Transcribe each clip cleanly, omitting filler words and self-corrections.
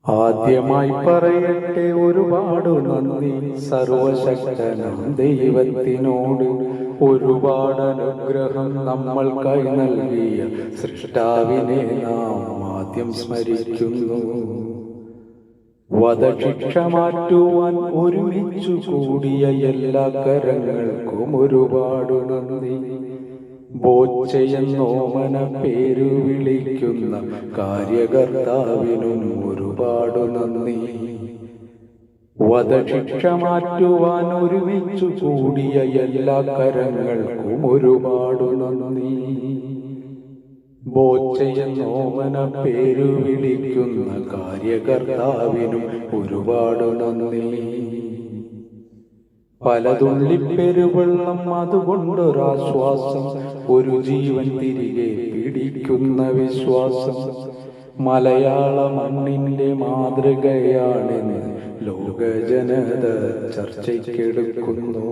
ആദ്യമായി പറയട്ടെ ഒരുപാട് നന്ദി സർവശക്തനാം ദൈവത്തിനോട്. ഒരുപാട് അനുഗ്രഹം നമ്മൾക്കായി നൽകിയ സൃഷ്ടാവിനെ നാം ആദ്യം സ്മരിക്കുന്നു. വധശിക്ഷ മാറ്റുവാൻ ഒരുമിച്ചു കൂടിയ എല്ലാ കരങ്ങൾക്കും ഒരുപാട് നന്ദി. ബോച്ചയെന്നോമന പേരു വിളിക്കുന്ന കാര്യകർത്താവിനും ഒരുപാട് നന്ദി. വധശിക്ഷ മാറ്റുവാൻ ഒരുമിച്ചു കൂടിയ എല്ലാ കരങ്ങൾക്കും ഒരുപാട് നന്ദി. ബോച്ചയെന്നോമന പേരു വിളിക്കുന്ന കാര്യകർത്താവിനും ഒരുപാട് നന്ദി. പലതുള്ളിപ്പെരുവെള്ളം അതുകൊണ്ടൊരാശ്വാസം, ഒരു ജീവൻ തിരികെ പിടിക്കുന്ന വിശ്വാസം. മലയാള മണ്ണിന്റെ മാതൃകയാണെന്ന് ലോകജനത ചർച്ചയ്ക്കെടുക്കുന്നു.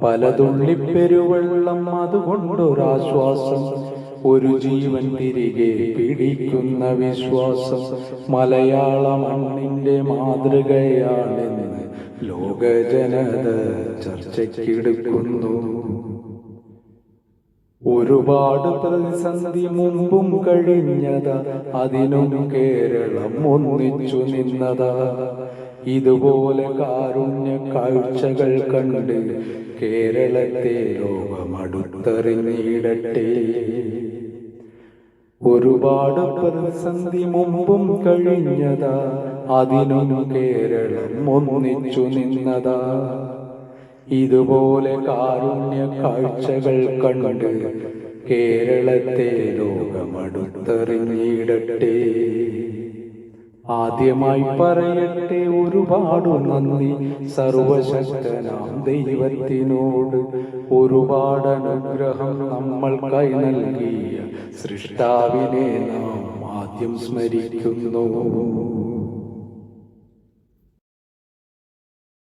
പലതുള്ളിപ്പെരുവെള്ളം അതുകൊണ്ടൊരാശ്വാസം, ഒരു ജീവൻ തിരികെ പിടിക്കുന്ന വിശ്വാസം. മലയാള മണ്ണിന്റെ മാതൃകയാണെന്ന് ലോകജനത ചർച്ചയ്ക്കെടുക്കുന്നു. ഒരുപാട് പ്രതിസന്ധി മുമ്പും കഴിഞ്ഞതാ, അതിനും കേരളം ഒന്നിച്ചു നിന്നതാ. ഇതുപോലെ കാരുണ്യ കാഴ്ചകൾ കണ്ട് കേരളത്തെ ലോകമടുത്തറിഞ്ഞിടട്ടെ. ഒരുപാട് പ്രതിസന്ധി മുമ്പും കഴിഞ്ഞതാ, അതിനും കേരളം ഒന്നിച്ചു നിന്നതാ. ഇതുപോലെ കാരുണ്യ കാഴ്ചകൾ കണ്ട് കേരളത്തെ ലോകമടുത്തറിഞ്ഞിടട്ടെ. ആദ്യമായി പറയട്ടെ ഒരുപാട് നന്ദി സർവശക്തനാം ദൈവത്തിനോട്. ഒരുപാട് അനുഗ്രഹം നമ്മൾക്കായി നൽകിയ സൃഷ്ടാവിനെ നാം ആദ്യം സ്മരിക്കുന്നു.